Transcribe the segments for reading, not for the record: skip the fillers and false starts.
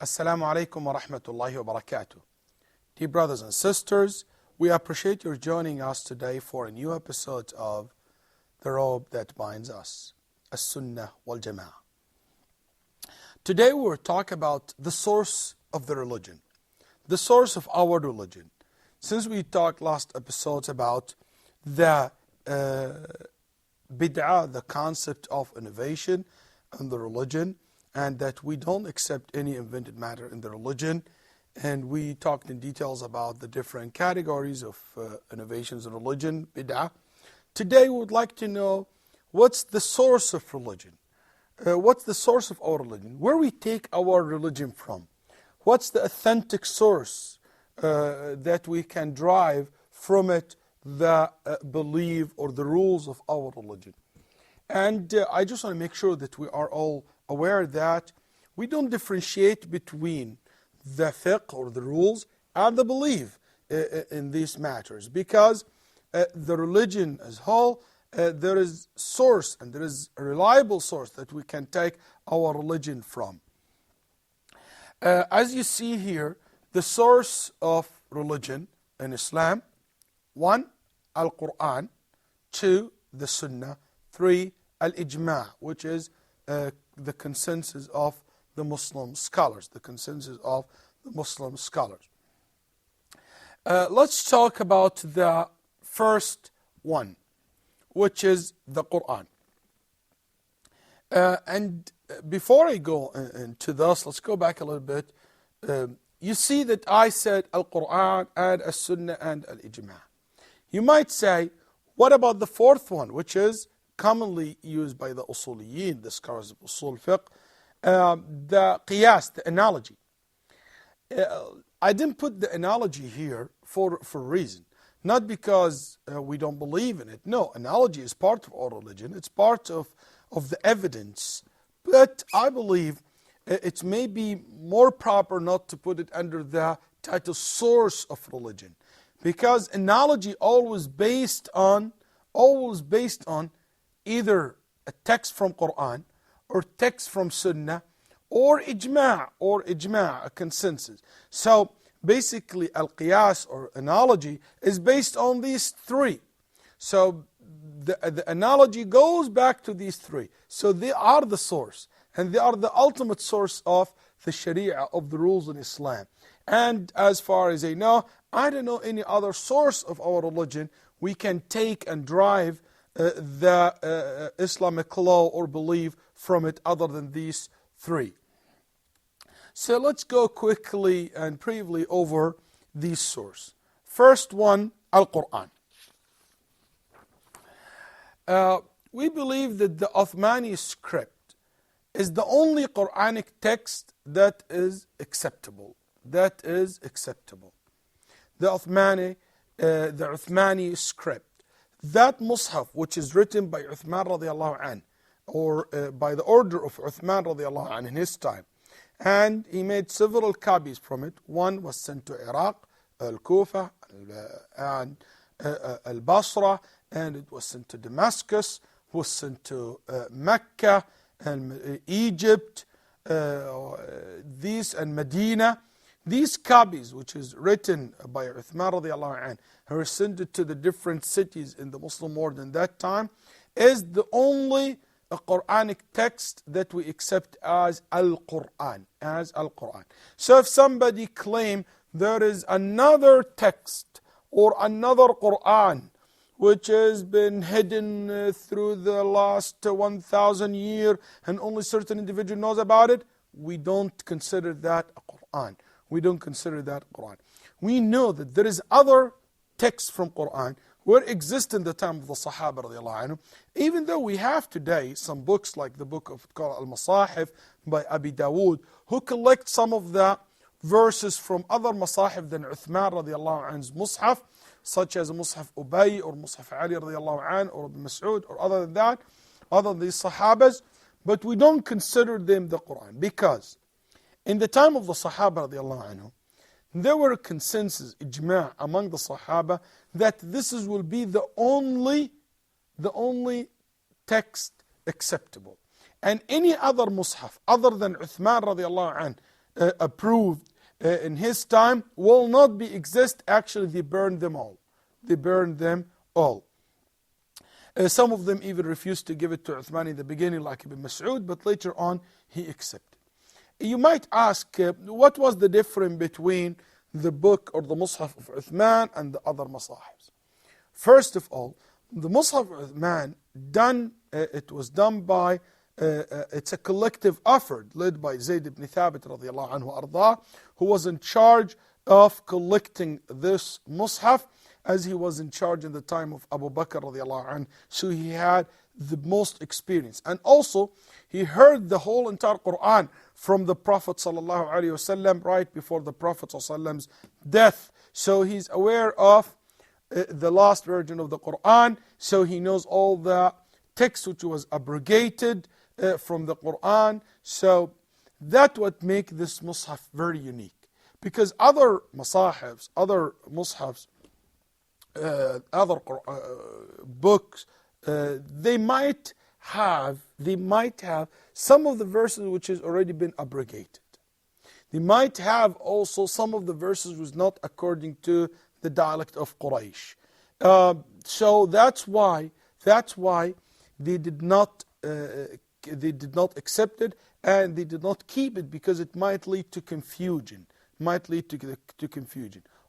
Assalamu alaikum wa rahmatullahi wa barakatuh. Dear brothers and sisters, we appreciate your joining us today for a new episode of The Robe That Binds Us, ahlusunnah waljama'aah. Today we will talk about the source of the religion, the source of our religion. Since we talked last episodes about the bid'ah, the concept of innovation in the religion, and that we don't accept any invented matter in the religion. And we talked in details about the different categories of innovations in religion, bid'ah. Today we would like to know what's the source of religion. What's the source of our religion? Where we take our religion from? What's the authentic source that we can derive from it the belief or the rules of our religion? And I just want to make sure that we are all aware that we don't differentiate between the fiqh or the rules and the belief in these matters, because the religion as a whole, there is source and there is a reliable source that we can take our religion from. As you see here, the source of religion in Islam: 1, Al-Quran; 2, the Sunnah; 3, Al-Ijma', which is the consensus of the Muslim scholars, Let's talk about the first one, which is the Quran. And before I go into this, let's go back a little bit. You see that I said Al-Quran and Al-Sunnah and Al-Ijma'. You might say, what about the fourth one, which is commonly used by the usuliyin, the scholars of usul fiqh, the qiyas, the analogy. I didn't put the analogy here for a reason. Not because we don't believe in it. No, analogy is part of our religion. It's part of the evidence. But I believe it may be more proper not to put it under the title source of religion. Because analogy always based on either a text from Quran or text from Sunnah or ijma', a consensus. So basically al-qiyas or analogy is based on these three. So the analogy goes back to these three. So they are the source, and they are the ultimate source of the sharia, of the rules in Islam. And as far as I know, I don't know any other source of our religion we can take and derive the Islamic law or belief from it other than these three. So let's go quickly and briefly over these sources. First one, Al-Quran. We believe that the Uthmani script is the only Quranic text that is acceptable. The Uthmani script. That Mus'haf, which is written by Uthman radiallahu anh, or by the order of Uthman radiallahu anh in his time. And he made several copies from it. One was sent to Iraq, Al-Kufa, and Al-Basra, and it was sent to Damascus, was sent to Mecca, and Egypt, and Medina. These copies, which is written by Uthman radiallahu anh, who were sent to the different cities in the Muslim world in that time, is the only Quranic text that we accept as Al-Quran. So if somebody claims there is another text or another Quran which has been hidden through the last 1,000 years and only certain individual knows about it, we don't consider that a Quran. We know that there is other texts from Quran were exist in the time of the Sahaba radiallahu anhu. Even though we have today some books like the book of called Al-Masahif by Abi Dawood, who collect some of the verses from other Masahif than Uthman radiallahu anhu's Mus'haf, such as Mus'haf Ubay or Mus'haf Ali radiallahu anhu or Ibn Mas'ud, or other than that, other than these Sahabas, but we don't consider them the Quran, because in the time of the Sahaba radiallahu anhu, there were a consensus, ijma' among the Sahaba, that this will be the only text acceptable. And any other Mus'haf other than Uthman radiallahu anh approved in his time will not be exist. Actually, they burned them all. They burned them all. Some of them even refused to give it to Uthman in the beginning, like Ibn Mas'ud, but later on he accepted. You might ask, what was the difference between the book or the Mus'haf of Uthman and the other Masahifs? First of all, the Mus'haf of Uthman, it was done by, it's a collective effort led by Zayd ibn Thabit radiallahu anhu ardah, who was in charge of collecting this Mus'haf, as he was in charge in the time of Abu Bakr radiallahu anhu. So he had the most experience. And also, he heard the whole entire Quran from the Prophet sallallahu alaihi wasallam right before the Prophet sallallahu alaihi wasallam's death. So he's aware of the last version of the Quran. So he knows all the text which was abrogated from the Quran. So that what make this Mus'haf very unique. Because other Masahifs, other Mus'hafs, other books, they might have some of the verses which has already been abrogated. They might have also some of the verses was not according to the dialect of Quraysh. So that's why they did not accept it, and they did not keep it, because it might lead to confusion.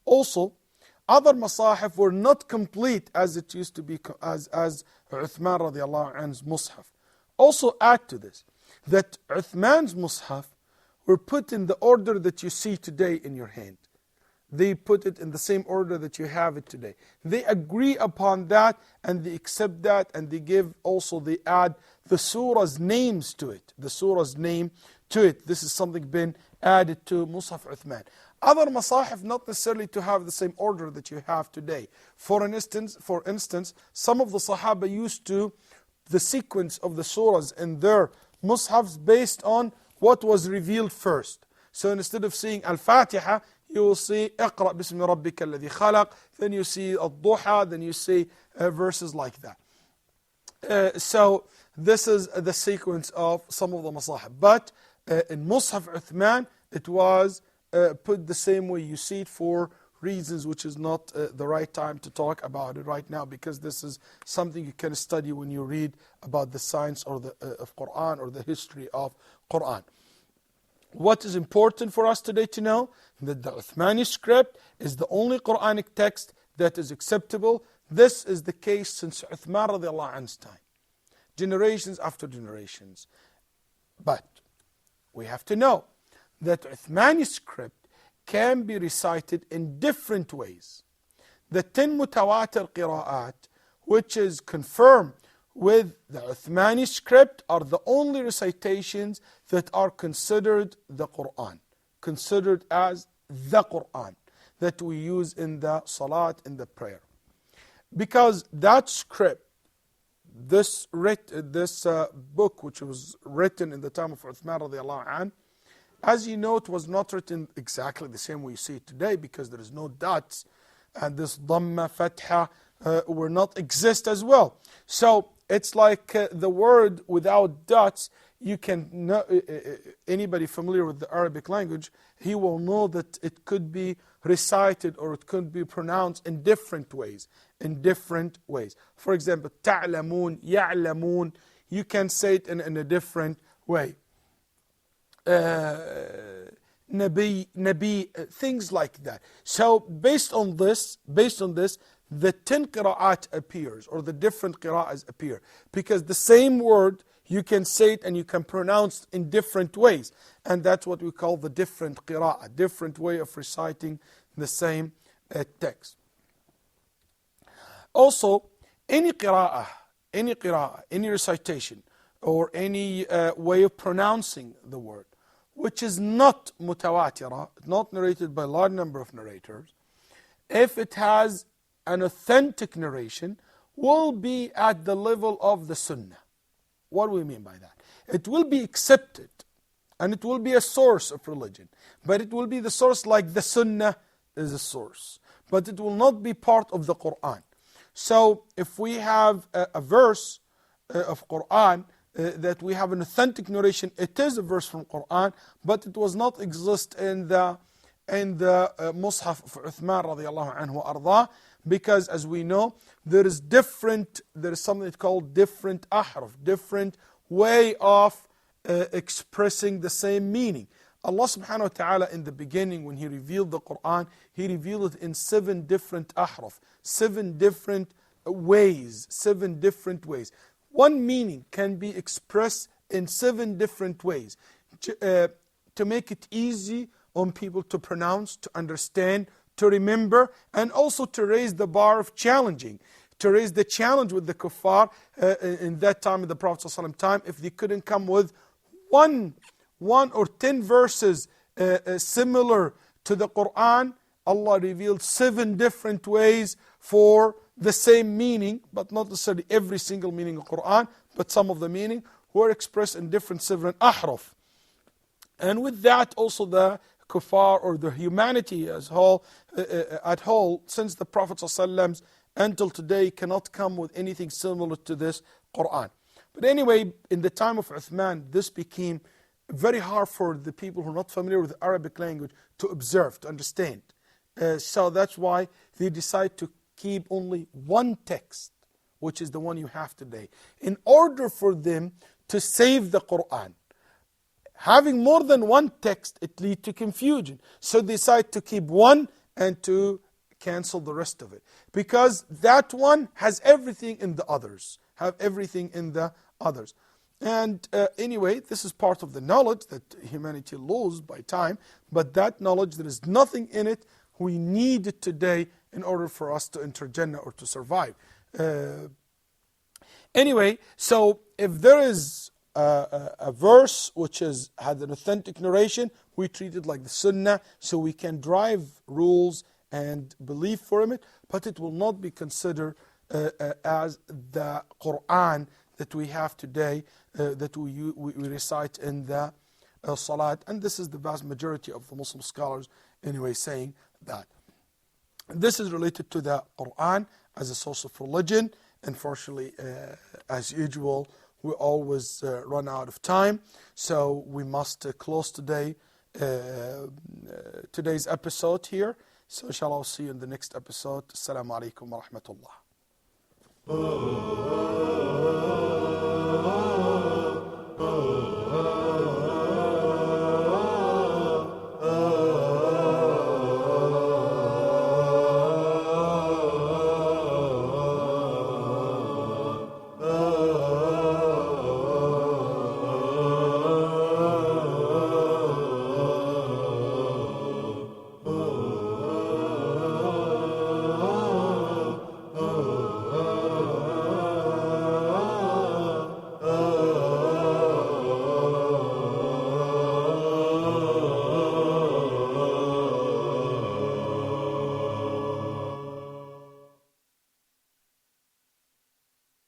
Also, other Masahif were not complete as it used to be, as Uthman radiallahu anhu's Mus'haf. Also add to this, that Uthman's Mus'haf were put in the order that you see today in your hand. They put it in the same order that you have it today. They agree upon that, and they accept that, and they add the surah's names to it. The surah's name to it. This is something been added to Mus'haf Uthman. Other Masahif not necessarily to have the same order that you have today. For instance, some of the Sahaba used to the sequence of the surahs in their Mus'hafs based on what was revealed first. So instead of seeing Al-Fatiha, you will see اقرأ باسم ربك الذي خلق, then you see الضحى, then you see verses like that. So this is the sequence of some of the Masahif. But in Mus'haf Uthman, it was put the same way you see it, for reasons which is not the right time to talk about it right now, because this is something you can study when you read about the science or of Quran or the history of Quran. What is important for us today to know, that the Uthmani script is the only Quranic text that is acceptable. This is the case since Uthman radiallahu anhu's time, generations after generations. But we have to know that Uthmani script can be recited in different ways. The 10 mutawatir qira'at, which is confirmed with the Uthmani script, are the only recitations that are considered the Quran, considered as the Quran, that we use in the salat, in the prayer. Because that script, this book which was written in the time of Uthman radiallahu anhu, as you know, it was not written exactly the same way you see it today, because there is no dots, and this dhamma, fatha will not exist as well. So it's like the word without dots. You can know, anybody familiar with the Arabic language, he will know that it could be recited or it could be pronounced in different ways. For example, ta'lamun, ya'lamun, you can say it in a different way. Nabi, things like that. So based on this, the 10 qira'at appears, or the different qira'as appear, because the same word, you can say it and you can pronounce it in different ways. And that's what we call the different qira'ah, different way of reciting the same text. Also, any qira'ah, any recitation, or any way of pronouncing the word, which is not mutawatira, not narrated by a large number of narrators, if it has an authentic narration, will be at the level of the sunnah. What do we mean by that? It will be accepted, and it will be a source of religion, but it will be the source like the sunnah is a source, but it will not be part of the Quran. So if we have a verse of Quran that we have an authentic narration. It is a verse from Quran, but it was not exist in the Mus'haf of Uthman radiallahu anhu arda, because as we know, there is something called different ahraf, different way of expressing the same meaning. Allah subhanahu wa ta'ala in the beginning, when He revealed the Quran, He revealed it in 7 different ahraf, 7 different ways, 7 different ways. One meaning can be expressed in 7 different ways to make it easy on people to pronounce, to understand, to remember, and also to raise the bar of challenging, to raise the challenge with the kuffar in that time, in the Prophet ﷺ time. If they couldn't come with one or 10 verses similar to the Quran, Allah revealed 7 different ways for the same meaning, but not necessarily every single meaning of Quran, but some of the meaning were expressed in different 7 ahraf. And with that also the kuffar, or the humanity as whole, since the Prophet ﷺ until today cannot come with anything similar to this Quran. But anyway, in the time of Uthman, this became very hard for the people who are not familiar with the Arabic language to observe, to understand. So that's why they decide to keep only one text, which is the one you have today, in order for them to save the Quran. Having more than one text, it leads to confusion. So they decide to keep one and to cancel the rest of it, because that one has everything in the others, And anyway, this is part of the knowledge that humanity loses by time, but that knowledge, there is nothing in it we need it today in order for us to enter Jannah or to survive. Anyway, so if there is a verse which had an authentic narration, we treat it like the Sunnah, so we can drive rules and belief from it, but it will not be considered as the Quran that we have today, that we recite in the Salat. And this is the vast majority of the Muslim scholars anyway saying that. This is related to the Quran as a source of religion. Unfortunately, as usual, we always run out of time, so we must close today's episode here. So inshallah, I'll see you in the next episode. Assalamu alaikum wa rahmatullah.